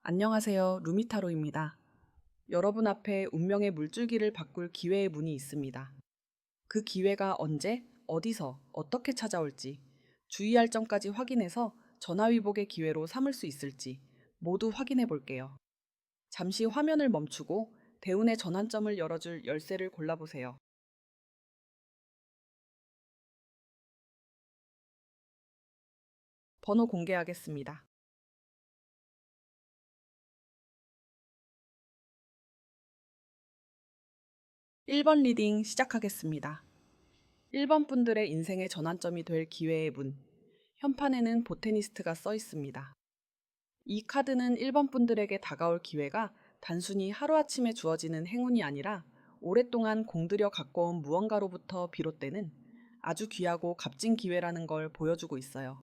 안녕하세요. 루미타로입니다. 여러분 앞에 운명의 물줄기를 바꿀 기회의 문이 있습니다. 그 기회가 언제, 어디서, 어떻게 찾아올지, 주의할 점까지 확인해서 전화위복의 기회로 삼을 수 있을지 모두 확인해 볼게요. 잠시 화면을 멈추고 대운의 전환점을 열어줄 열쇠를 골라보세요. 번호 공개하겠습니다. 1번 리딩 시작하겠습니다. 1번 분들의 인생의 전환점이 될 기회의 문. 현판에는 보테니스트가 써 있습니다. 이 카드는 1번 분들에게 다가올 기회가 단순히 하루아침에 주어지는 행운이 아니라 오랫동안 공들여 갖고 온 무언가로부터 비롯되는 아주 귀하고 값진 기회라는 걸 보여주고 있어요.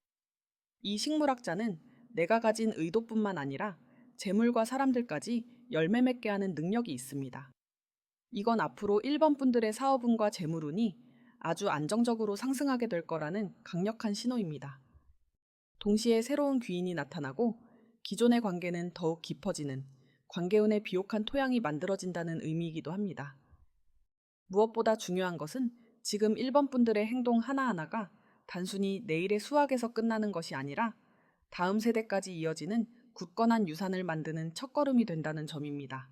이 식물학자는 내가 가진 의도뿐만 아니라 재물과 사람들까지 열매 맺게 하는 능력이 있습니다. 이건 앞으로 1번 분들의 사업운과 재물운이 아주 안정적으로 상승하게 될 거라는 강력한 신호입니다. 동시에 새로운 귀인이 나타나고 기존의 관계는 더욱 깊어지는 관계운의 비옥한 토양이 만들어진다는 의미이기도 합니다. 무엇보다 중요한 것은 지금 1번 분들의 행동 하나하나가 단순히 내일의 수확에서 끝나는 것이 아니라 다음 세대까지 이어지는 굳건한 유산을 만드는 첫걸음이 된다는 점입니다.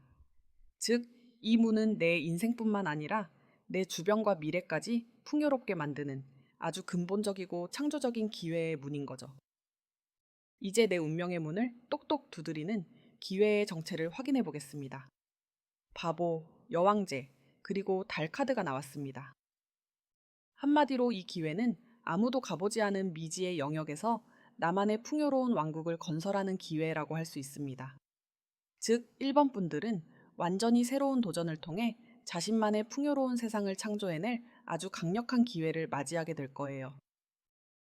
즉, 이 문은 내 인생뿐만 아니라 내 주변과 미래까지 풍요롭게 만드는 아주 근본적이고 창조적인 기회의 문인 거죠. 이제 내 운명의 문을 똑똑 두드리는 기회의 정체를 확인해 보겠습니다. 바보, 여왕제, 그리고 달 카드가 나왔습니다. 한마디로 이 기회는 아무도 가보지 않은 미지의 영역에서 나만의 풍요로운 왕국을 건설하는 기회라고 할 수 있습니다. 즉, 1번 분들은 완전히 새로운 도전을 통해 자신만의 풍요로운 세상을 창조해낼 아주 강력한 기회를 맞이하게 될 거예요.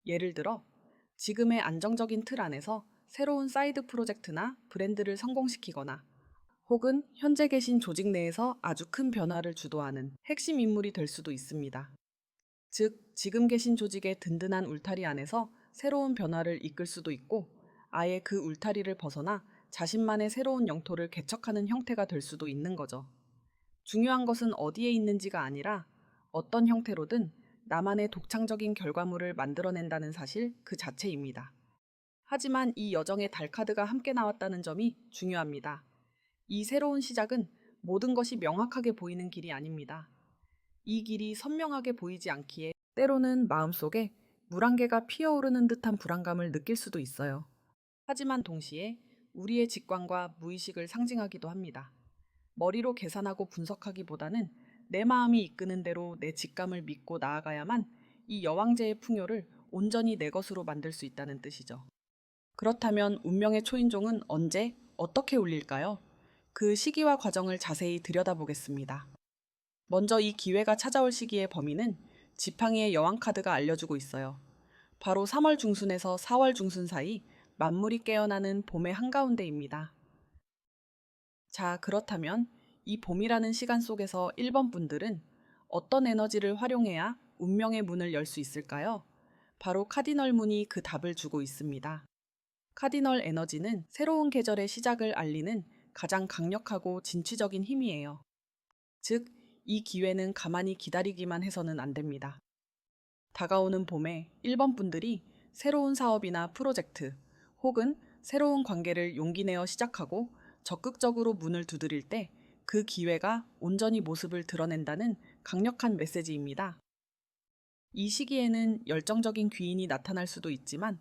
예를 들어, 지금의 안정적인 틀 안에서 새로운 사이드 프로젝트나 브랜드를 성공시키거나 혹은 현재 계신 조직 내에서 아주 큰 변화를 주도하는 핵심 인물이 될 수도 있습니다. 즉, 지금 계신 조직의 든든한 울타리 안에서 새로운 변화를 이끌 수도 있고 아예 그 울타리를 벗어나 자신만의 새로운 영토를 개척하는 형태가 될 수도 있는 거죠. 중요한 것은 어디에 있는지가 아니라 어떤 형태로든 나만의 독창적인 결과물을 만들어낸다는 사실 그 자체입니다. 하지만 이 여정에 달 카드가 함께 나왔다는 점이 중요합니다. 이 새로운 시작은 모든 것이 명확하게 보이는 길이 아닙니다. 이 길이 선명하게 보이지 않기에 때로는 마음속에 물 한 개가 피어오르는 듯한 불안감을 느낄 수도 있어요. 하지만 동시에 우리의 직관과 무의식을 상징하기도 합니다. 머리로 계산하고 분석하기보다는 내 마음이 이끄는 대로 내 직감을 믿고 나아가야만 이 여왕제의 풍요를 온전히 내 것으로 만들 수 있다는 뜻이죠. 그렇다면 운명의 초인종은 언제, 어떻게 울릴까요? 그 시기와 과정을 자세히 들여다보겠습니다. 먼저 이 기회가 찾아올 시기의 범위는 지팡이의 여왕 카드가 알려주고 있어요. 바로 3월 중순에서 4월 중순 사이 만물이 깨어나는 봄의 한가운데입니다. 자, 그렇다면 이 봄이라는 시간 속에서 1번 분들은 어떤 에너지를 활용해야 운명의 문을 열 수 있을까요? 바로 카디널 문이 그 답을 주고 있습니다. 카디널 에너지는 새로운 계절의 시작을 알리는 가장 강력하고 진취적인 힘이에요. 즉, 이 기회는 가만히 기다리기만 해서는 안 됩니다. 다가오는 봄에 1번 분들이 새로운 사업이나 프로젝트 혹은 새로운 관계를 용기 내어 시작하고 적극적으로 문을 두드릴 때 그 기회가 온전히 모습을 드러낸다는 강력한 메시지입니다. 이 시기에는 열정적인 귀인이 나타날 수도 있지만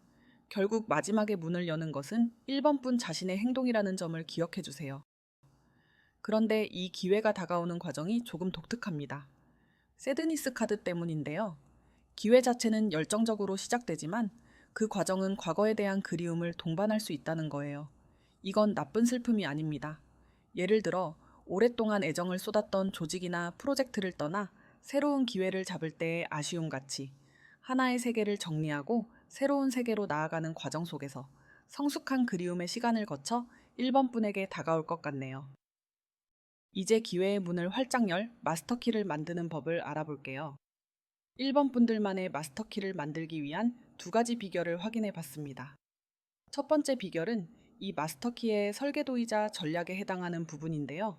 결국 마지막에 문을 여는 것은 1번 분 자신의 행동이라는 점을 기억해 주세요. 그런데 이 기회가 다가오는 과정이 조금 독특합니다. 새드니스 카드 때문인데요. 기회 자체는 열정적으로 시작되지만 그 과정은 과거에 대한 그리움을 동반할 수 있다는 거예요. 이건 나쁜 슬픔이 아닙니다. 예를 들어 오랫동안 애정을 쏟았던 조직이나 프로젝트를 떠나 새로운 기회를 잡을 때의 아쉬움같이 하나의 세계를 정리하고 새로운 세계로 나아가는 과정 속에서 성숙한 그리움의 시간을 거쳐 1번 분에게 다가올 것 같네요. 이제 기회의 문을 활짝 열 마스터키를 만드는 법을 알아볼게요. 1번 분들만의 마스터키를 만들기 위한 두 가지 비결을 확인해 봤습니다. 첫 번째 비결은 이 마스터키의 설계도이자 전략에 해당하는 부분인데요.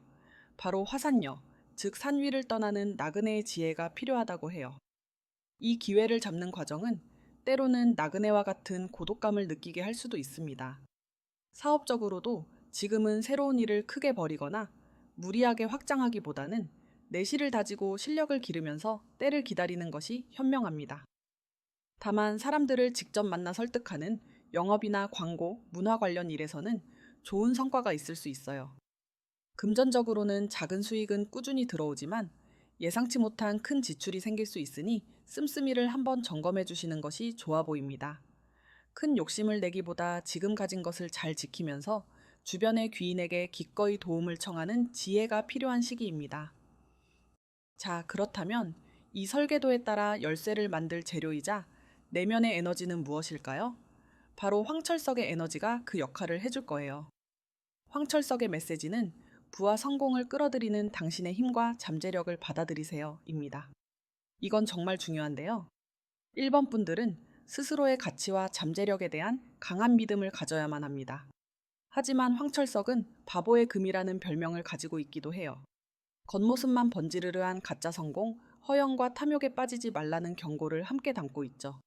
바로 화산력, 즉 산 위를 떠나는 나그네의 지혜가 필요하다고 해요. 이 기회를 잡는 과정은 때로는 나그네와 같은 고독감을 느끼게 할 수도 있습니다. 사업적으로도 지금은 새로운 일을 크게 벌이거나 무리하게 확장하기보다는 내실을 다지고 실력을 기르면서 때를 기다리는 것이 현명합니다. 다만 사람들을 직접 만나 설득하는 영업이나 광고, 문화 관련 일에서는 좋은 성과가 있을 수 있어요. 금전적으로는 작은 수익은 꾸준히 들어오지만 예상치 못한 큰 지출이 생길 수 있으니 씀씀이를 한번 점검해 주시는 것이 좋아 보입니다. 큰 욕심을 내기보다 지금 가진 것을 잘 지키면서 주변의 귀인에게 기꺼이 도움을 청하는 지혜가 필요한 시기입니다. 자, 그렇다면 이 설계도에 따라 열쇠를 만들 재료이자 내면의 에너지는 무엇일까요? 바로 황철석의 에너지가 그 역할을 해줄 거예요. 황철석의 메시지는 부와 성공을 끌어들이는 당신의 힘과 잠재력을 받아들이세요 입니다. 이건 정말 중요한데요. 1번 분들은 스스로의 가치와 잠재력에 대한 강한 믿음을 가져야만 합니다. 하지만 황철석은 바보의 금이라는 별명을 가지고 있기도 해요. 겉모습만 번지르르한 가짜 성공, 허영과 탐욕에 빠지지 말라는 경고를 함께 담고 있죠.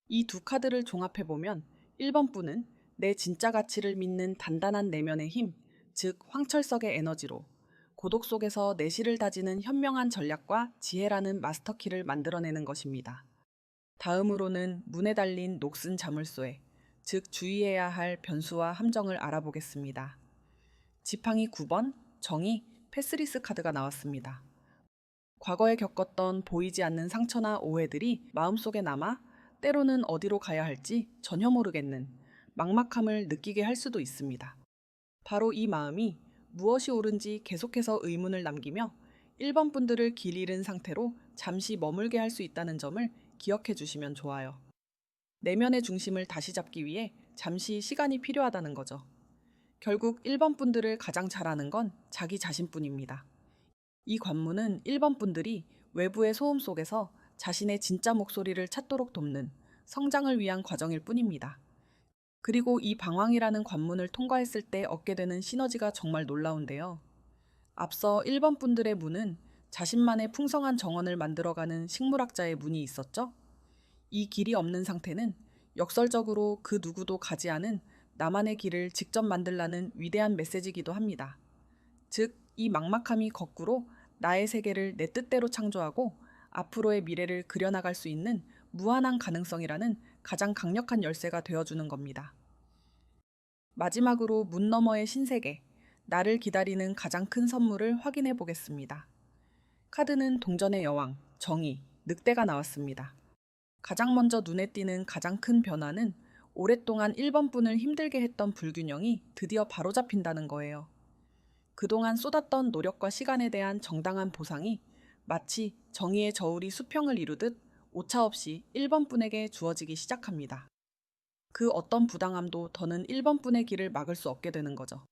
이 두 카드를 종합해보면 1번 분은 내 진짜 가치를 믿는 단단한 내면의 힘, 즉 황철석의 에너지로 고독 속에서 내실을 다지는 현명한 전략과 지혜라는 마스터키를 만들어내는 것입니다. 다음으로는 문에 달린 녹슨 자물쇠, 즉 주의해야 할 변수와 함정을 알아보겠습니다. 지팡이 9번, 정의, 패스리스 카드가 나왔습니다. 과거에 겪었던 보이지 않는 상처나 오해들이 마음속에 남아 때로는 어디로 가야 할지 전혀 모르겠는 막막함을 느끼게 할 수도 있습니다. 바로 이 마음이 무엇이 옳은지 계속해서 의문을 남기며 1번 분들을 길 잃은 상태로 잠시 머물게 할 수 있다는 점을 기억해 주시면 좋아요. 내면의 중심을 다시 잡기 위해 잠시 시간이 필요하다는 거죠. 결국 1번 분들을 가장 잘하는 건 자기 자신뿐입니다. 이 관문은 1번 분들이 외부의 소음 속에서 자신의 진짜 목소리를 찾도록 돕는 성장을 위한 과정일 뿐입니다. 그리고 이 방황이라는 관문을 통과했을 때 얻게 되는 시너지가 정말 놀라운데요. 앞서 1번 분들의 문은 자신만의 풍성한 정원을 만들어가는 식물학자의 문이 있었죠? 이 길이 없는 상태는 역설적으로 그 누구도 가지 않은 나만의 길을 직접 만들라는 위대한 메시지이기도 합니다. 즉, 이 막막함이 거꾸로 나의 세계를 내 뜻대로 창조하고 앞으로의 미래를 그려나갈 수 있는 무한한 가능성이라는 가장 강력한 열쇠가 되어주는 겁니다. 마지막으로 문 너머의 신세계, 나를 기다리는 가장 큰 선물을 확인해 보겠습니다. 카드는 동전의 여왕, 정의, 늑대가 나왔습니다. 가장 먼저 눈에 띄는 가장 큰 변화는 오랫동안 1번 분을 힘들게 했던 불균형이 드디어 바로잡힌다는 거예요. 그동안 쏟았던 노력과 시간에 대한 정당한 보상이 마치 정의의 저울이 수평을 이루듯 오차없이 1번 분에게 주어지기 시작합니다. 그 어떤 부당함도 더는 1번 분의 길을 막을 수 없게 되는 거죠.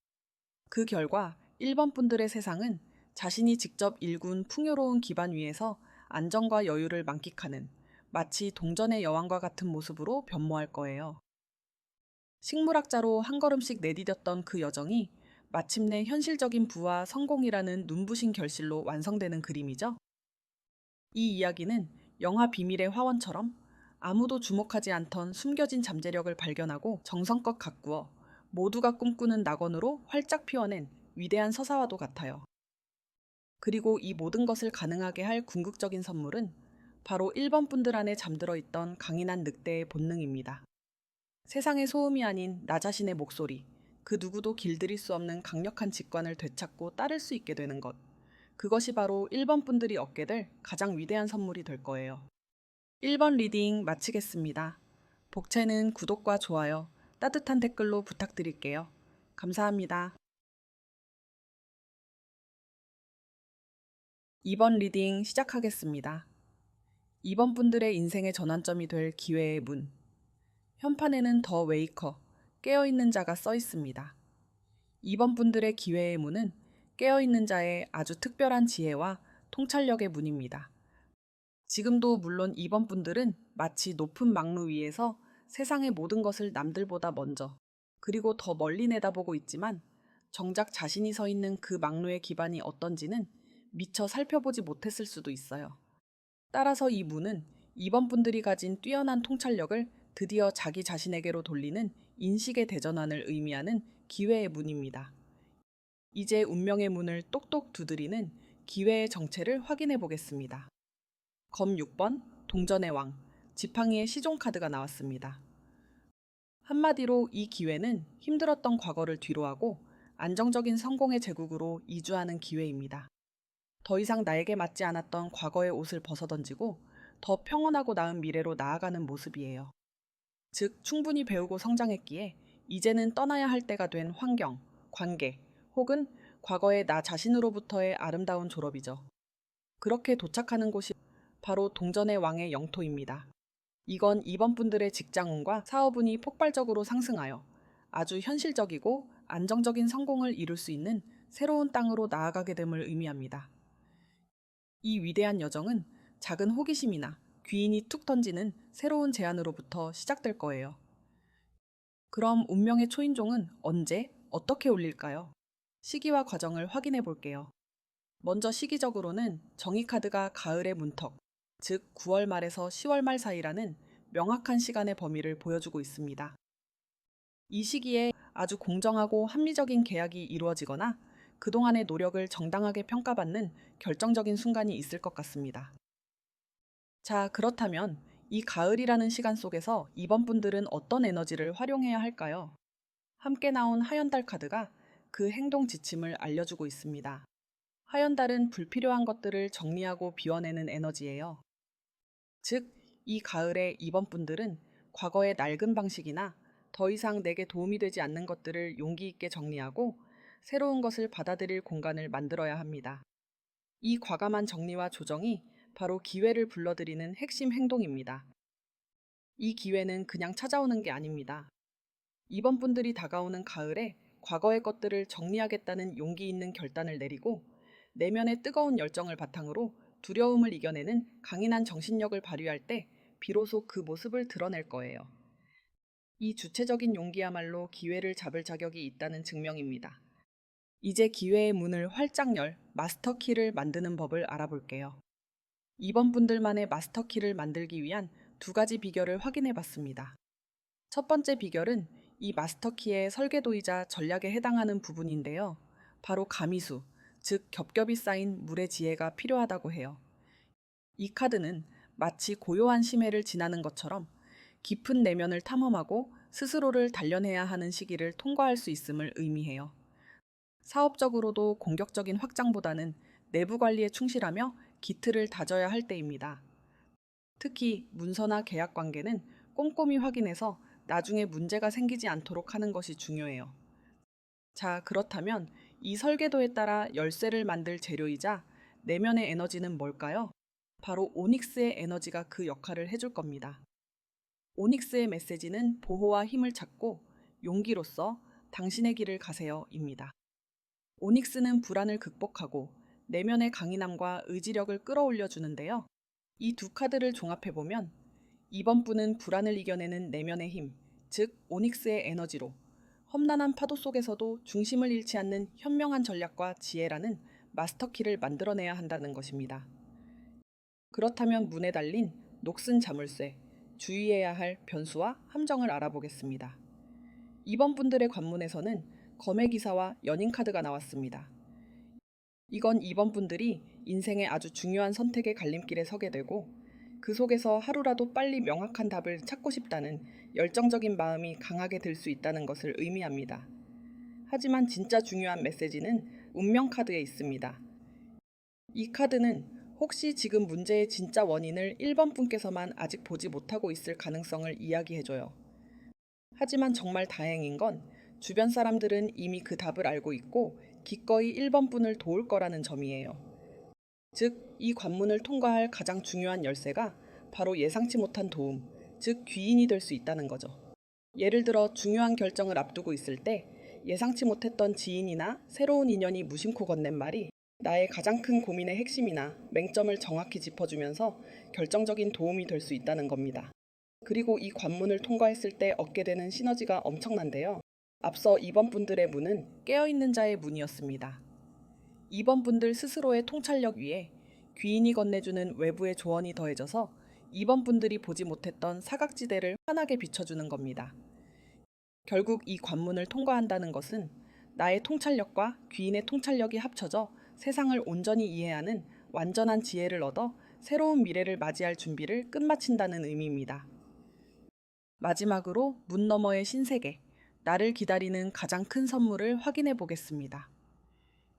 그 결과 1번 분들의 세상은 자신이 직접 일군 풍요로운 기반 위에서 안정과 여유를 만끽하는 마치 동전의 여왕과 같은 모습으로 변모할 거예요. 식물학자로 한 걸음씩 내디뎠던 그 여정이 마침내 현실적인 부와 성공이라는 눈부신 결실로 완성되는 그림이죠. 이 이야기는 영화 비밀의 화원처럼 아무도 주목하지 않던 숨겨진 잠재력을 발견하고 정성껏 가꾸어 모두가 꿈꾸는 낙원으로 활짝 피워낸 위대한 서사와도 같아요. 그리고 이 모든 것을 가능하게 할 궁극적인 선물은 바로 1번 분들 안에 잠들어 있던 강인한 늑대의 본능입니다. 세상의 소음이 아닌 나 자신의 목소리, 그 누구도 길들일 수 없는 강력한 직관을 되찾고 따를 수 있게 되는 것. 그것이 바로 1번 분들이 얻게 될 가장 위대한 선물이 될 거예요. 1번 리딩 마치겠습니다. 복채는 구독과 좋아요, 따뜻한 댓글로 부탁드릴게요. 감사합니다. 2번 리딩 시작하겠습니다. 2번 분들의 인생의 전환점이 될 기회의 문. 현판에는 더 웨이커, 깨어있는 자가 써 있습니다. 2번 분들의 기회의 문은 깨어있는 자의 아주 특별한 지혜와 통찰력의 문입니다. 지금도 물론 2번 분들은 마치 높은 막루 위에서 세상의 모든 것을 남들보다 먼저 그리고 더 멀리 내다보고 있지만 정작 자신이 서 있는 그 막루의 기반이 어떤지는 미처 살펴보지 못했을 수도 있어요. 따라서 이 문은 2번 분들이 가진 뛰어난 통찰력을 드디어 자기 자신에게로 돌리는 인식의 대전환을 의미하는 기회의 문입니다. 이제 운명의 문을 똑똑 두드리는 기회의 정체를 확인해 보겠습니다. 검 6번 동전의 왕 지팡이의 시종 카드가 나왔습니다. 한마디로 이 기회는 힘들었던 과거를 뒤로하고 안정적인 성공의 제국으로 이주하는 기회입니다. 더 이상 나에게 맞지 않았던 과거의 옷을 벗어던지고 더 평온하고 나은 미래로 나아가는 모습이에요. 즉, 충분히 배우고 성장했기에 이제는 떠나야 할 때가 된 환경, 관계, 혹은 과거의 나 자신으로부터의 아름다운 졸업이죠. 그렇게 도착하는 곳이 바로 동전의 왕의 영토입니다. 이건 이번 분들의 직장운과 사업운이 폭발적으로 상승하여 아주 현실적이고 안정적인 성공을 이룰 수 있는 새로운 땅으로 나아가게 됨을 의미합니다. 이 위대한 여정은 작은 호기심이나 귀인이 툭 던지는 새로운 제안으로부터 시작될 거예요. 그럼 운명의 초인종은 언제, 어떻게 울릴까요? 시기와 과정을 확인해 볼게요. 먼저 시기적으로는 정의 카드가 가을의 문턱, 즉 9월 말에서 10월 말 사이라는 명확한 시간의 범위를 보여주고 있습니다. 이 시기에 아주 공정하고 합리적인 계약이 이루어지거나 그동안의 노력을 정당하게 평가받는 결정적인 순간이 있을 것 같습니다. 자, 그렇다면 이 가을이라는 시간 속에서 이번 분들은 어떤 에너지를 활용해야 할까요? 함께 나온 하연달 카드가 그 행동 지침을 알려주고 있습니다. 하연달은 불필요한 것들을 정리하고 비워내는 에너지예요. 즉, 이 가을에 이번 분들은 과거의 낡은 방식이나 더 이상 내게 도움이 되지 않는 것들을 용기 있게 정리하고 새로운 것을 받아들일 공간을 만들어야 합니다. 이 과감한 정리와 조정이 바로 기회를 불러들이는 핵심 행동입니다. 이 기회는 그냥 찾아오는 게 아닙니다. 이번 분들이 다가오는 가을에 과거의 것들을 정리하겠다는 용기 있는 결단을 내리고 내면의 뜨거운 열정을 바탕으로 두려움을 이겨내는 강인한 정신력을 발휘할 때 비로소 그 모습을 드러낼 거예요. 이 주체적인 용기야말로 기회를 잡을 자격이 있다는 증명입니다. 이제 기회의 문을 활짝 열 마스터키를 만드는 법을 알아볼게요. 이번 분들만의 마스터키를 만들기 위한 두 가지 비결을 확인해 봤습니다. 첫 번째 비결은 이 마스터키의 설계도이자 전략에 해당하는 부분인데요. 바로 가미수, 즉 겹겹이 쌓인 물의 지혜가 필요하다고 해요. 이 카드는 마치 고요한 심해를 지나는 것처럼 깊은 내면을 탐험하고 스스로를 단련해야 하는 시기를 통과할 수 있음을 의미해요. 사업적으로도 공격적인 확장보다는 내부 관리에 충실하며 기틀을 다져야 할 때입니다. 특히 문서나 계약 관계는 꼼꼼히 확인해서 나중에 문제가 생기지 않도록 하는 것이 중요해요. 자, 그렇다면 이 설계도에 따라 열쇠를 만들 재료이자 내면의 에너지는 뭘까요? 바로 오닉스의 에너지가 그 역할을 해줄 겁니다. 오닉스의 메시지는 보호와 힘을 찾고 용기로서 당신의 길을 가세요입니다. 오닉스는 불안을 극복하고 내면의 강인함과 의지력을 끌어올려 주는데요. 이 두 카드를 종합해보면 이번 분은 불안을 이겨내는 내면의 힘, 즉 오닉스의 에너지로 험난한 파도 속에서도 중심을 잃지 않는 현명한 전략과 지혜라는 마스터키를 만들어내야 한다는 것입니다. 그렇다면 문에 달린 녹슨 자물쇠, 주의해야 할 변수와 함정을 알아보겠습니다. 이번 분들의 관문에서는 검의 기사와 연인 카드가 나왔습니다. 이건 이번 분들이 인생의 아주 중요한 선택의 갈림길에 서게 되고 그 속에서 하루라도 빨리 명확한 답을 찾고 싶다는 열정적인 마음이 강하게 들 수 있다는 것을 의미합니다. 하지만 진짜 중요한 메시지는 운명 카드에 있습니다. 이 카드는 혹시 지금 문제의 진짜 원인을 1번 분께서만 아직 보지 못하고 있을 가능성을 이야기해줘요. 하지만 정말 다행인 건 주변 사람들은 이미 그 답을 알고 있고 기꺼이 1번 분을 도울 거라는 점이에요. 즉, 이 관문을 통과할 가장 중요한 열쇠가 바로 예상치 못한 도움, 즉 귀인이 될 수 있다는 거죠. 예를 들어 중요한 결정을 앞두고 있을 때 예상치 못했던 지인이나 새로운 인연이 무심코 건넨 말이 나의 가장 큰 고민의 핵심이나 맹점을 정확히 짚어주면서 결정적인 도움이 될 수 있다는 겁니다. 그리고 이 관문을 통과했을 때 얻게 되는 시너지가 엄청난데요. 앞서 2번 분들의 문은 깨어있는 자의 문이었습니다. 2번 분들 스스로의 통찰력 위에 귀인이 건네주는 외부의 조언이 더해져서 2번 분들이 보지 못했던 사각지대를 환하게 비춰주는 겁니다. 결국 이 관문을 통과한다는 것은 나의 통찰력과 귀인의 통찰력이 합쳐져 세상을 온전히 이해하는 완전한 지혜를 얻어 새로운 미래를 맞이할 준비를 끝마친다는 의미입니다. 마지막으로 문 너머의 신세계, 나를 기다리는 가장 큰 선물을 확인해 보겠습니다.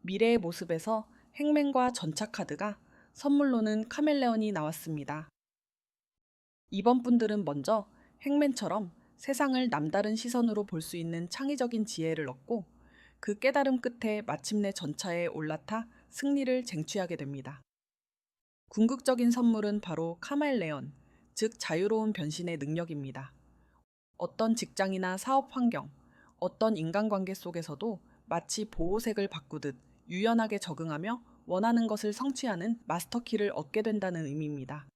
미래의 모습에서 행맨과 전차 카드가, 선물로는 카멜레온이 나왔습니다. 이번 분들은 먼저 행맨처럼 세상을 남다른 시선으로 볼 수 있는 창의적인 지혜를 얻고 그 깨달음 끝에 마침내 전차에 올라타 승리를 쟁취하게 됩니다. 궁극적인 선물은 바로 카멜레온, 즉 자유로운 변신의 능력입니다. 어떤 직장이나 사업 환경, 어떤 인간관계 속에서도 마치 보호색을 바꾸듯 유연하게 적응하며 원하는 것을 성취하는 마스터키를 얻게 된다는 의미입니다.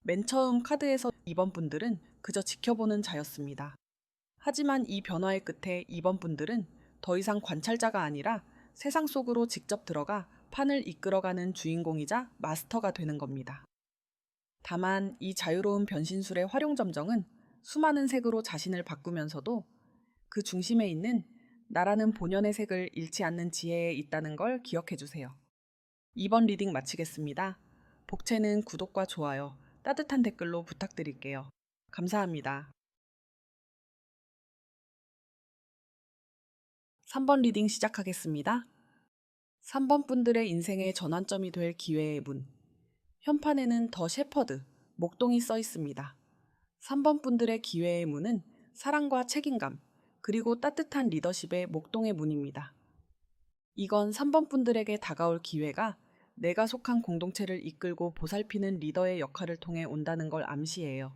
맨 처음 카드에서 2번 분들은 그저 지켜보는 자였습니다. 하지만 이 변화의 끝에 2번 분들은 더 이상 관찰자가 아니라 세상 속으로 직접 들어가 판을 이끌어가는 주인공이자 마스터가 되는 겁니다. 다만 이 자유로운 변신술의 활용점정은 수많은 색으로 자신을 바꾸면서도 그 중심에 있는 나라는 본연의 색을 잃지 않는 지혜에 있다는 걸 기억해 주세요. 이번 리딩 마치겠습니다. 복채는 구독과 좋아요, 따뜻한 댓글로 부탁드릴게요. 감사합니다. 3번 리딩 시작하겠습니다. 3번 분들의 인생의 전환점이 될 기회의 문. 현판에는 더 shepherd, 목동이 써 있습니다. 3번 분들의 기회의 문은 사랑과 책임감, 그리고 따뜻한 리더십의 목동의 문입니다. 이건 3번 분들에게 다가올 기회가 내가 속한 공동체를 이끌고 보살피는 리더의 역할을 통해 온다는 걸 암시해요.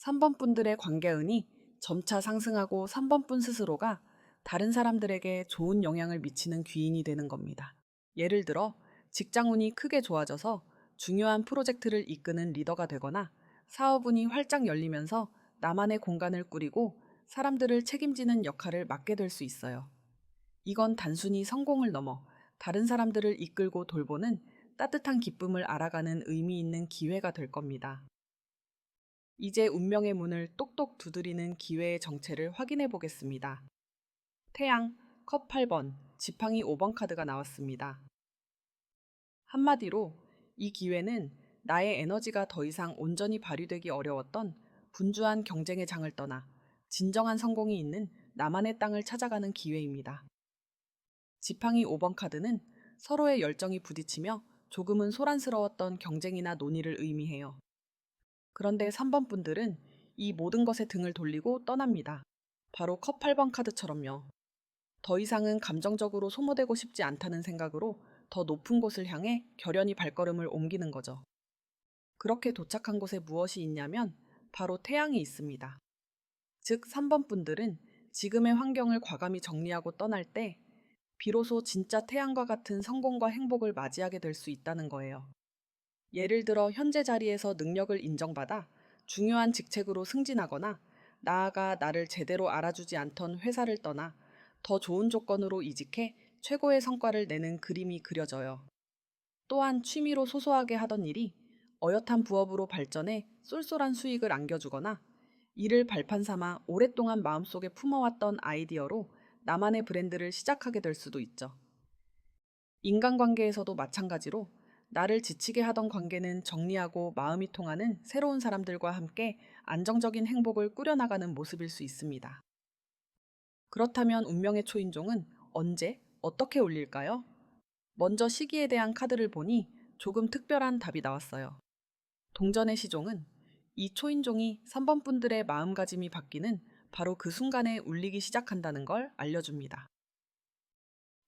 3번 분들의 관계운이 점차 상승하고 3번 분 스스로가 다른 사람들에게 좋은 영향을 미치는 귀인이 되는 겁니다. 예를 들어 직장운이 크게 좋아져서 중요한 프로젝트를 이끄는 리더가 되거나 사업운이 활짝 열리면서 나만의 공간을 꾸리고 사람들을 책임지는 역할을 맡게 될 수 있어요. 이건 단순히 성공을 넘어 다른 사람들을 이끌고 돌보는 따뜻한 기쁨을 알아가는 의미 있는 기회가 될 겁니다. 이제 운명의 문을 똑똑 두드리는 기회의 정체를 확인해 보겠습니다. 태양, 컵 8번, 지팡이 5번 카드가 나왔습니다. 한마디로 이 기회는 나의 에너지가 더 이상 온전히 발휘되기 어려웠던 분주한 경쟁의 장을 떠나 진정한 성공이 있는 나만의 땅을 찾아가는 기회입니다. 지팡이 5번 카드는 서로의 열정이 부딪히며 조금은 소란스러웠던 경쟁이나 논의를 의미해요. 그런데 3번 분들은 이 모든 것에 등을 돌리고 떠납니다. 바로 컵 8번 카드처럼요. 더 이상은 감정적으로 소모되고 싶지 않다는 생각으로 더 높은 곳을 향해 결연히 발걸음을 옮기는 거죠. 그렇게 도착한 곳에 무엇이 있냐면 바로 태양이 있습니다. 즉 3번 분들은 지금의 환경을 과감히 정리하고 떠날 때 비로소 진짜 태양과 같은 성공과 행복을 맞이하게 될 수 있다는 거예요. 예를 들어 현재 자리에서 능력을 인정받아 중요한 직책으로 승진하거나 나아가 나를 제대로 알아주지 않던 회사를 떠나 더 좋은 조건으로 이직해 최고의 성과를 내는 그림이 그려져요. 또한 취미로 소소하게 하던 일이 어엿한 부업으로 발전해 쏠쏠한 수익을 안겨주거나 이를 발판 삼아 오랫동안 마음속에 품어왔던 아이디어로 나만의 브랜드를 시작하게 될 수도 있죠. 인간관계에서도 마찬가지로 나를 지치게 하던 관계는 정리하고 마음이 통하는 새로운 사람들과 함께 안정적인 행복을 꾸려나가는 모습일 수 있습니다. 그렇다면 운명의 초인종은 언제, 어떻게 울릴까요? 먼저 시기에 대한 카드를 보니 조금 특별한 답이 나왔어요. 동전의 시종은 이 초인종이 3번 분들의 마음가짐이 바뀌는 바로 그 순간에 울리기 시작한다는 걸 알려줍니다.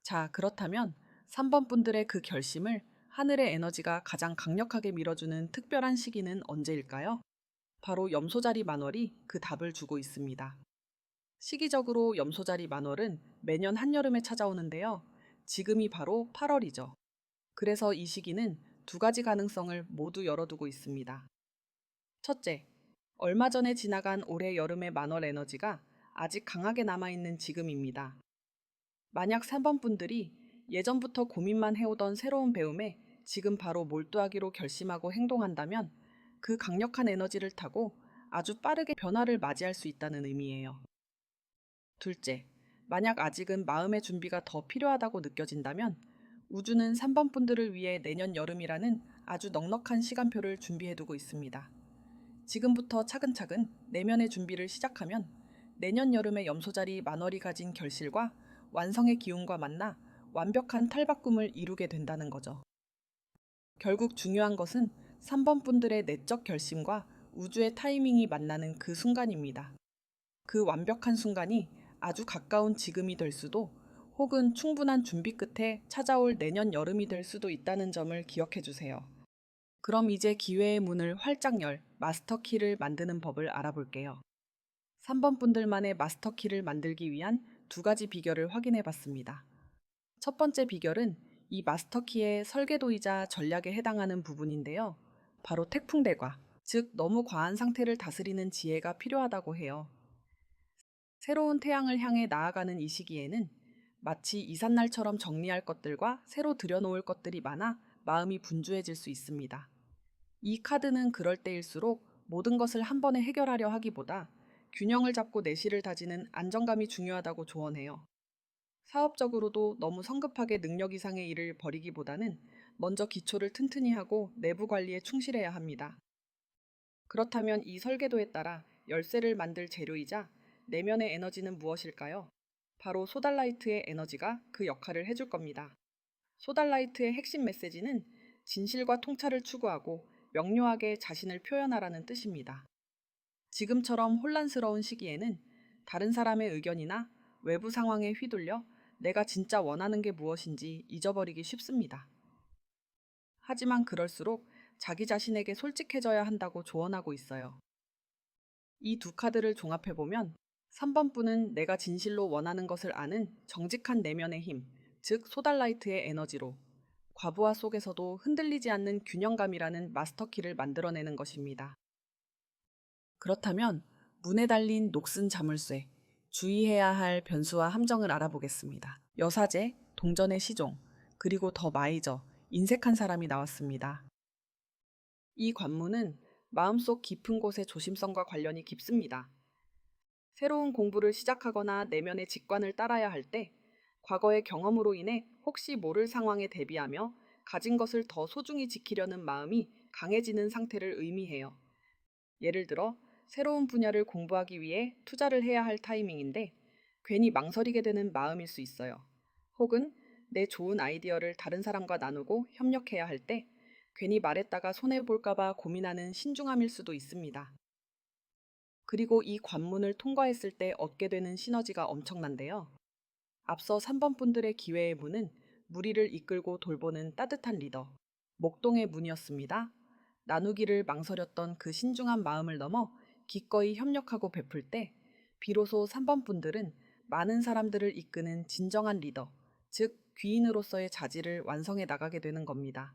자, 그렇다면 3번 분들의 그 결심을 하늘의 에너지가 가장 강력하게 밀어주는 특별한 시기는 언제일까요? 바로 염소자리 만월이 그 답을 주고 있습니다. 시기적으로 염소자리 만월은 매년 한여름에 찾아오는데요. 지금이 바로 8월이죠. 그래서 이 시기는 두 가지 가능성을 모두 열어두고 있습니다. 첫째, 얼마 전에 지나간 올해 여름의 만월 에너지가 아직 강하게 남아있는 지금입니다. 만약 3번 분들이 예전부터 고민만 해오던 새로운 배움에 지금 바로 몰두하기로 결심하고 행동한다면 그 강력한 에너지를 타고 아주 빠르게 변화를 맞이할 수 있다는 의미예요. 둘째, 만약 아직은 마음의 준비가 더 필요하다고 느껴진다면 우주는 3번 분들을 위해 내년 여름이라는 아주 넉넉한 시간표를 준비해두고 있습니다. 지금부터 차근차근 내면의 준비를 시작하면 내년 여름의 염소자리 만월이 가진 결실과 완성의 기운과 만나 완벽한 탈바꿈을 이루게 된다는 거죠. 결국 중요한 것은 3번 분들의 내적 결심과 우주의 타이밍이 만나는 그 순간입니다. 그 완벽한 순간이 아주 가까운 지금이 될 수도 혹은 충분한 준비 끝에 찾아올 내년 여름이 될 수도 있다는 점을 기억해 주세요. 그럼 이제 기회의 문을 활짝 열 마스터 키를 만드는 법을 알아볼게요. 3번 분들만의 마스터 키를 만들기 위한 2가지 비결을 확인해 봤습니다. 첫 번째 비결은 이 마스터 키의 설계도이자 전략에 해당하는 부분인데요. 바로 태풍대과, 즉 너무 과한 상태를 다스리는 지혜가 필요하다고 해요. 새로운 태양을 향해 나아가는 이 시기에는 마치 이삿날처럼 정리할 것들과 새로 들여놓을 것들이 많아 마음이 분주해질 수 있습니다. 이 카드는 그럴 때일수록 모든 것을 한 번에 해결하려 하기보다 균형을 잡고 내실을 다지는 안정감이 중요하다고 조언해요. 사업적으로도 너무 성급하게 능력 이상의 일을 벌이기보다는 먼저 기초를 튼튼히 하고 내부 관리에 충실해야 합니다. 그렇다면 이 설계도에 따라 열쇠를 만들 재료이자 내면의 에너지는 무엇일까요? 바로 소달라이트의 에너지가 그 역할을 해줄 겁니다. 소달라이트의 핵심 메시지는 진실과 통찰을 추구하고 명료하게 자신을 표현하라는 뜻입니다. 지금처럼 혼란스러운 시기에는 다른 사람의 의견이나 외부 상황에 휘둘려 내가 진짜 원하는 게 무엇인지 잊어버리기 쉽습니다. 하지만 그럴수록 자기 자신에게 솔직해져야 한다고 조언하고 있어요. 이 2카드를 종합해보면 3번 분은 내가 진실로 원하는 것을 아는 정직한 내면의 힘, 즉 소달라이트의 에너지로 과부하 속에서도 흔들리지 않는 균형감이라는 마스터키를 만들어내는 것입니다. 그렇다면 문에 달린 녹슨 자물쇠, 주의해야 할 변수와 함정을 알아보겠습니다. 여사제, 동전의 시종, 그리고 더 마이저, 인색한 사람이 나왔습니다. 이 관문은 마음속 깊은 곳의 조심성과 관련이 깊습니다. 새로운 공부를 시작하거나 내면의 직관을 따라야 할 때 과거의 경험으로 인해 혹시 모를 상황에 대비하며 가진 것을 더 소중히 지키려는 마음이 강해지는 상태를 의미해요. 예를 들어 새로운 분야를 공부하기 위해 투자를 해야 할 타이밍인데 괜히 망설이게 되는 마음일 수 있어요. 혹은 내 좋은 아이디어를 다른 사람과 나누고 협력해야 할 때 괜히 말했다가 손해볼까봐 고민하는 신중함일 수도 있습니다. 그리고 이 관문을 통과했을 때 얻게 되는 시너지가 엄청난데요. 앞서 3번 분들의 기회의 문은 무리를 이끌고 돌보는 따뜻한 리더, 목동의 문이었습니다. 나누기를 망설였던 그 신중한 마음을 넘어 기꺼이 협력하고 베풀 때 비로소 3번 분들은 많은 사람들을 이끄는 진정한 리더, 즉 귀인으로서의 자질을 완성해 나가게 되는 겁니다.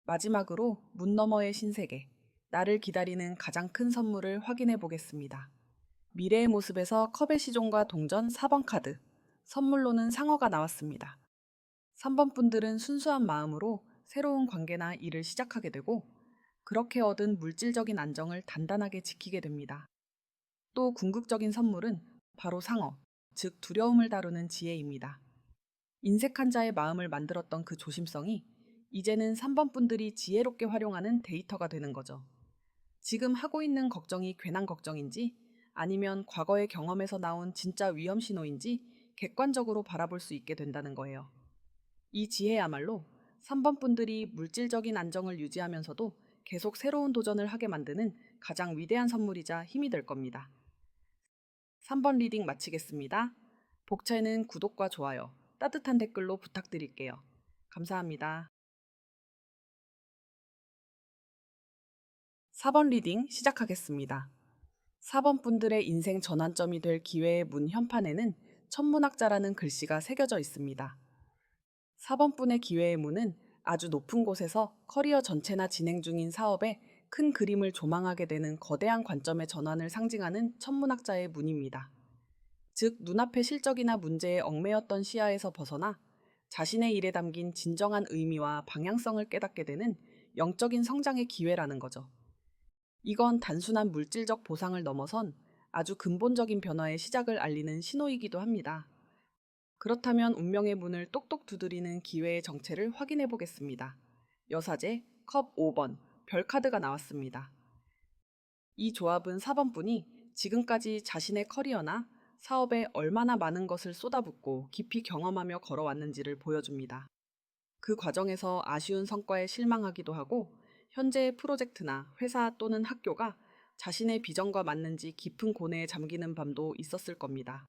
마지막으로 문 너머의 신세계, 나를 기다리는 가장 큰 선물을 확인해 보겠습니다. 미래의 모습에서 컵의 시종과 동전 4번 카드, 선물로는 상어가 나왔습니다. 3번 분들은 순수한 마음으로 새로운 관계나 일을 시작하게 되고 그렇게 얻은 물질적인 안정을 단단하게 지키게 됩니다. 또 궁극적인 선물은 바로 상어, 즉 두려움을 다루는 지혜입니다. 인색한 자의 마음을 만들었던 그 조심성이 이제는 3번 분들이 지혜롭게 활용하는 데이터가 되는 거죠. 지금 하고 있는 걱정이 괜한 걱정인지 아니면 과거의 경험에서 나온 진짜 위험 신호인지 객관적으로 바라볼 수 있게 된다는 거예요. 이 지혜야말로 3번 분들이 물질적인 안정을 유지하면서도 계속 새로운 도전을 하게 만드는 가장 위대한 선물이자 힘이 될 겁니다. 3번 리딩 마치겠습니다. 복채는 구독과 좋아요, 따뜻한 댓글로 부탁드릴게요. 감사합니다. 4번 리딩 시작하겠습니다. 4번 분들의 인생 전환점이 될 기회의 문 현판에는 천문학자라는 글씨가 새겨져 있습니다. 4번 분의 기회의 문은 아주 높은 곳에서 커리어 전체나 진행 중인 사업에 큰 그림을 조망하게 되는 거대한 관점의 전환을 상징하는 천문학자의 문입니다. 즉 눈앞의 실적이나 문제에 얽매였던 시야에서 벗어나 자신의 일에 담긴 진정한 의미와 방향성을 깨닫게 되는 영적인 성장의 기회라는 거죠. 이건 단순한 물질적 보상을 넘어선 아주 근본적인 변화의 시작을 알리는 신호이기도 합니다. 그렇다면 운명의 문을 똑똑 두드리는 기회의 정체를 확인해 보겠습니다. 여사제 컵 5번 별 카드가 나왔습니다. 이 조합은 4번 분이 지금까지 자신의 커리어나 사업에 얼마나 많은 것을 쏟아붓고 깊이 경험하며 걸어왔는지를 보여줍니다. 그 과정에서 아쉬운 성과에 실망하기도 하고 현재의 프로젝트나 회사 또는 학교가 자신의 비전과 맞는지 깊은 고뇌에 잠기는 밤도 있었을 겁니다.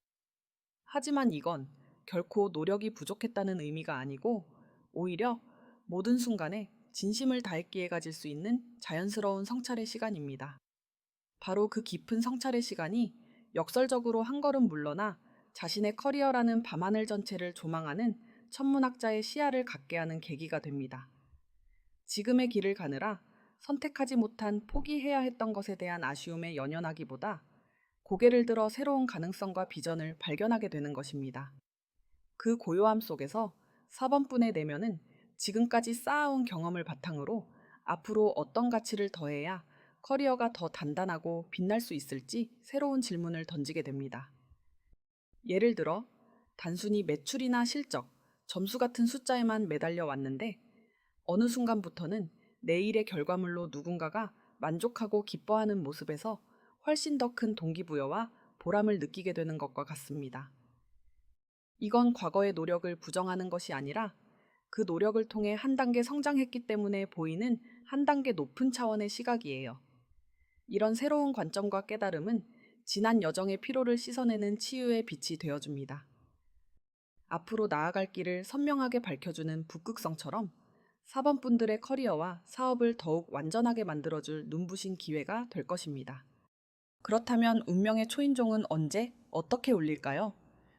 하지만 이건 결코 노력이 부족했다는 의미가 아니고 오히려 모든 순간에 진심을 다했기에 가질 수 있는 자연스러운 성찰의 시간입니다. 바로 그 깊은 성찰의 시간이 역설적으로 한 걸음 물러나 자신의 커리어라는 밤하늘 전체를 조망하는 천문학자의 시야를 갖게 하는 계기가 됩니다. 지금의 길을 가느라 선택하지 못한 포기해야 했던 것에 대한 아쉬움에 연연하기보다 고개를 들어 새로운 가능성과 비전을 발견하게 되는 것입니다. 그 고요함 속에서 4번분의 내면은 지금까지 쌓아온 경험을 바탕으로 앞으로 어떤 가치를 더해야 커리어가 더 단단하고 빛날 수 있을지 새로운 질문을 던지게 됩니다. 예를 들어 단순히 매출이나 실적, 점수 같은 숫자에만 매달려 왔는데 어느 순간부터는 내일의 결과물로 누군가가 만족하고 기뻐하는 모습에서 훨씬 더 큰 동기부여와 보람을 느끼게 되는 것과 같습니다. 이건 과거의 노력을 부정하는 것이 아니라 그 노력을 통해 한 단계 성장했기 때문에 보이는 한 단계 높은 차원의 시각이에요. 이런 새로운 관점과 깨달음은 지난 여정의 피로를 씻어내는 치유의 빛이 되어줍니다. 앞으로 나아갈 길을 선명하게 밝혀주는 북극성처럼 4번 분들의 커리어와 사업을 더욱 완전하게 만들어줄 눈부신 기회가 될 것입니다. 그렇다면 운명의 초인종은 언제, 어떻게 울릴까요?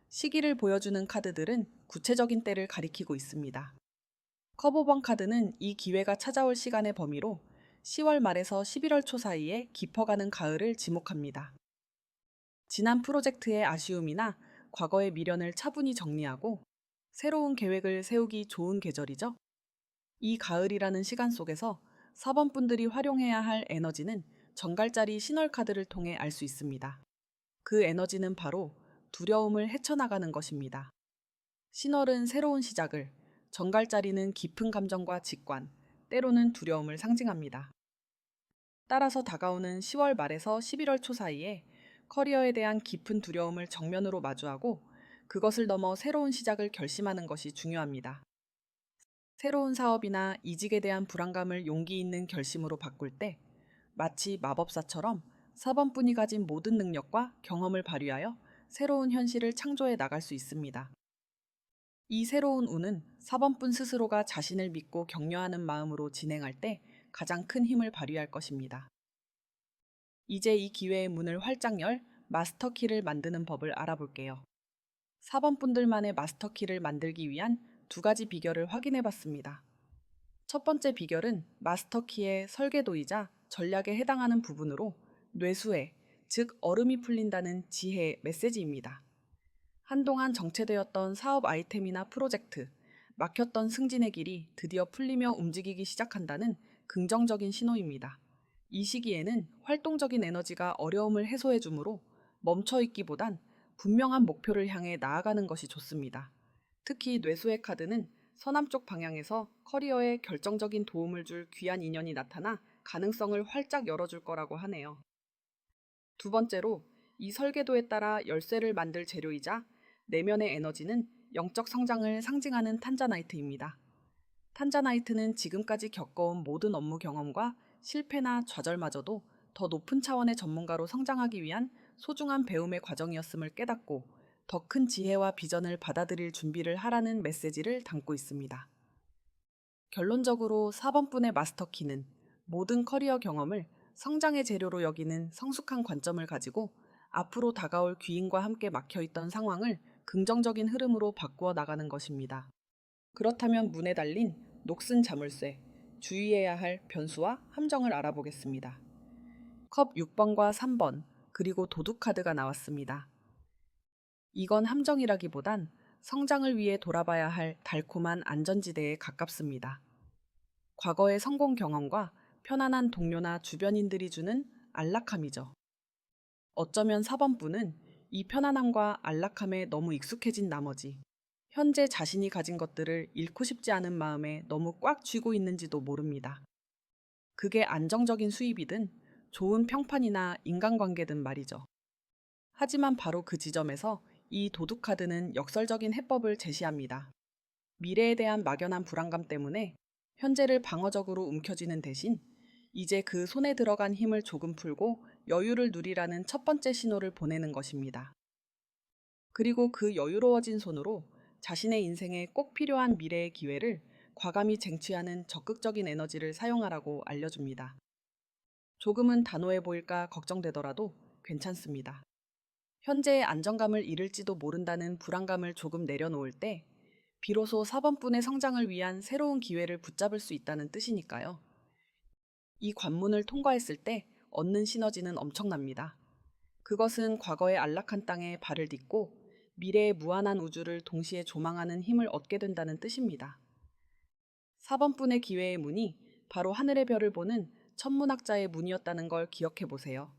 시기를 보여주는 카드들은 구체적인 때를 가리키고 있습니다. 커브번 카드는 이 기회가 찾아올 시간의 범위로 10월 말에서 11월 초 사이에 깊어가는 가을을 지목합니다. 지난 프로젝트의 아쉬움이나 과거의 미련을 차분히 정리하고 새로운 계획을 세우기 좋은 계절이죠. 이 가을이라는 시간 속에서 4번 분들이 활용해야 할 에너지는 정갈자리 신월 카드를 통해 알 수 있습니다. 그 에너지는 바로 두려움을 헤쳐나가는 것입니다. 신월은 새로운 시작을, 정갈자리는 깊은 감정과 직관, 때로는 두려움을 상징합니다. 따라서 다가오는 10월 말에서 11월 초 사이에 커리어에 대한 깊은 두려움을 정면으로 마주하고 그것을 넘어 새로운 시작을 결심하는 것이 중요합니다. 새로운 사업이나 이직에 대한 불안감을 용기 있는 결심으로 바꿀 때 마치 마법사처럼 4번분이 가진 모든 능력과 경험을 발휘하여 새로운 현실을 창조해 나갈 수 있습니다. 이 새로운 운은 4번분 스스로가 자신을 믿고 격려하는 마음으로 진행할 때 가장 큰 힘을 발휘할 것입니다. 이제 이 기회의 문을 활짝 열 마스터키를 만드는 법을 알아볼게요. 4번분들만의 마스터키를 만들기 위한 두 가지 비결을 확인해 봤습니다. 첫 번째 비결은 마스터키의 설계도이자 전략에 해당하는 부분으로 뇌수해, 즉 얼음이 풀린다는 지혜의 메시지입니다. 한동안 정체되었던 사업 아이템이나 프로젝트, 막혔던 승진의 길이 드디어 풀리며 움직이기 시작한다는 긍정적인 신호입니다. 이 시기에는 활동적인 에너지가 어려움을 해소해 주므로 멈춰있기보단 분명한 목표를 향해 나아가는 것이 좋습니다. 특히 뇌수의 카드는 서남쪽 방향에서 커리어에 결정적인 도움을 줄 귀한 인연이 나타나 가능성을 활짝 열어줄 거라고 하네요. 두 번째로 이 설계도에 따라 열쇠를 만들 재료이자 내면의 에너지는 영적 성장을 상징하는 탄자나이트입니다. 탄자나이트는 지금까지 겪어온 모든 업무 경험과 실패나 좌절마저도 더 높은 차원의 전문가로 성장하기 위한 소중한 배움의 과정이었음을 깨닫고 더 큰 지혜와 비전을 받아들일 준비를 하라는 메시지를 담고 있습니다. 결론적으로 4번분의 마스터키는 모든 커리어 경험을 성장의 재료로 여기는 성숙한 관점을 가지고 앞으로 다가올 귀인과 함께 막혀있던 상황을 긍정적인 흐름으로 바꾸어 나가는 것입니다. 그렇다면 문에 달린 녹슨 자물쇠, 주의해야 할 변수와 함정을 알아보겠습니다. 컵 6번과 3번, 그리고 도둑 카드가 나왔습니다. 이건 함정이라기보단 성장을 위해 돌아봐야 할 달콤한 안전지대에 가깝습니다. 과거의 성공 경험과 편안한 동료나 주변인들이 주는 안락함이죠. 어쩌면 4번분은 이 편안함과 안락함에 너무 익숙해진 나머지 현재 자신이 가진 것들을 잃고 싶지 않은 마음에 너무 꽉 쥐고 있는지도 모릅니다. 그게 안정적인 수입이든 좋은 평판이나 인간관계든 말이죠. 하지만 바로 그 지점에서 이 도둑카드는 역설적인 해법을 제시합니다. 미래에 대한 막연한 불안감 때문에 현재를 방어적으로 움켜쥐는 대신 이제 그 손에 들어간 힘을 조금 풀고 여유를 누리라는 첫 번째 신호를 보내는 것입니다. 그리고 그 여유로워진 손으로 자신의 인생에 꼭 필요한 미래의 기회를 과감히 쟁취하는 적극적인 에너지를 사용하라고 알려줍니다. 조금은 단호해 보일까 걱정되더라도 괜찮습니다. 현재의 안정감을 잃을지도 모른다는 불안감을 조금 내려놓을 때 비로소 4번분의 성장을 위한 새로운 기회를 붙잡을 수 있다는 뜻이니까요. 이 관문을 통과했을 때 얻는 시너지는 엄청납니다. 그것은 과거의 안락한 땅에 발을 딛고 미래의 무한한 우주를 동시에 조망하는 힘을 얻게 된다는 뜻입니다. 4번분의 기회의 문이 바로 하늘의 별을 보는 천문학자의 문이었다는 걸 기억해 보세요.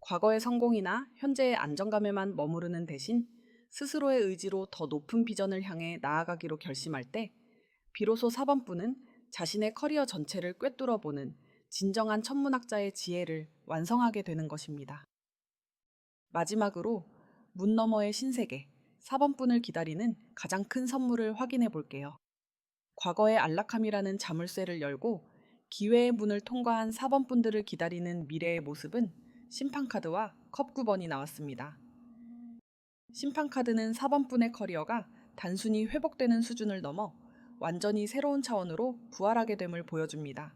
과거의 성공이나 현재의 안정감에만 머무르는 대신 스스로의 의지로 더 높은 비전을 향해 나아가기로 결심할 때 비로소 4번분은 자신의 커리어 전체를 꿰뚫어보는 진정한 천문학자의 지혜를 완성하게 되는 것입니다. 마지막으로 문 너머의 신세계 4번분을 기다리는 가장 큰 선물을 확인해 볼게요. 과거의 안락함이라는 자물쇠를 열고 기회의 문을 통과한 4번분들을 기다리는 미래의 모습은 심판카드와 컵 9번이 나왔습니다. 심판카드는 4번분의 커리어가 단순히 회복되는 수준을 넘어 완전히 새로운 차원으로 부활하게 됨을 보여줍니다.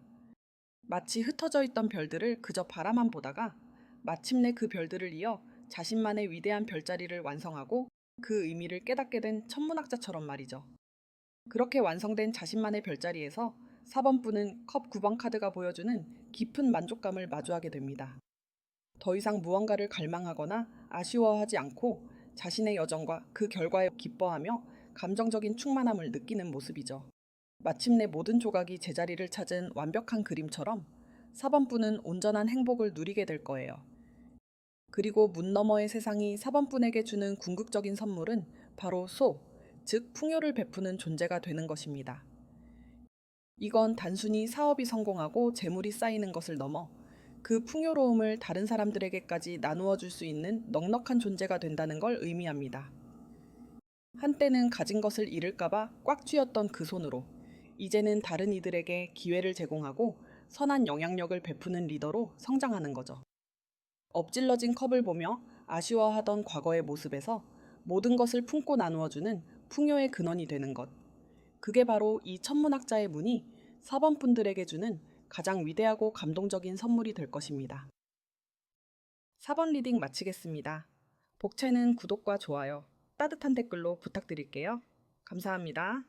마치 흩어져 있던 별들을 그저 바라만 보다가 마침내 그 별들을 이어 자신만의 위대한 별자리를 완성하고 그 의미를 깨닫게 된 천문학자처럼 말이죠. 그렇게 완성된 자신만의 별자리에서 4번분은 컵 9번 카드가 보여주는 깊은 만족감을 마주하게 됩니다. 더 이상 무언가를 갈망하거나 아쉬워하지 않고 자신의 여정과 그 결과에 기뻐하며 감정적인 충만함을 느끼는 모습이죠. 마침내 모든 조각이 제자리를 찾은 완벽한 그림처럼 4번분은 온전한 행복을 누리게 될 거예요. 그리고 문 너머의 세상이 4번분에게 주는 궁극적인 선물은 바로 즉 풍요를 베푸는 존재가 되는 것입니다. 이건 단순히 사업이 성공하고 재물이 쌓이는 것을 넘어 그 풍요로움을 다른 사람들에게까지 나누어 줄 수 있는 넉넉한 존재가 된다는 걸 의미합니다. 한때는 가진 것을 잃을까봐 꽉 쥐었던 그 손으로 이제는 다른 이들에게 기회를 제공하고 선한 영향력을 베푸는 리더로 성장하는 거죠. 엎질러진 컵을 보며 아쉬워하던 과거의 모습에서 모든 것을 품고 나누어주는 풍요의 근원이 되는 것. 그게 바로 이 천문학자의 문이 4번분들에게 주는 가장 위대하고 감동적인 선물이 될 것입니다. 4번 리딩 마치겠습니다. 복채는 구독과 좋아요, 따뜻한 댓글로 부탁드릴게요. 감사합니다.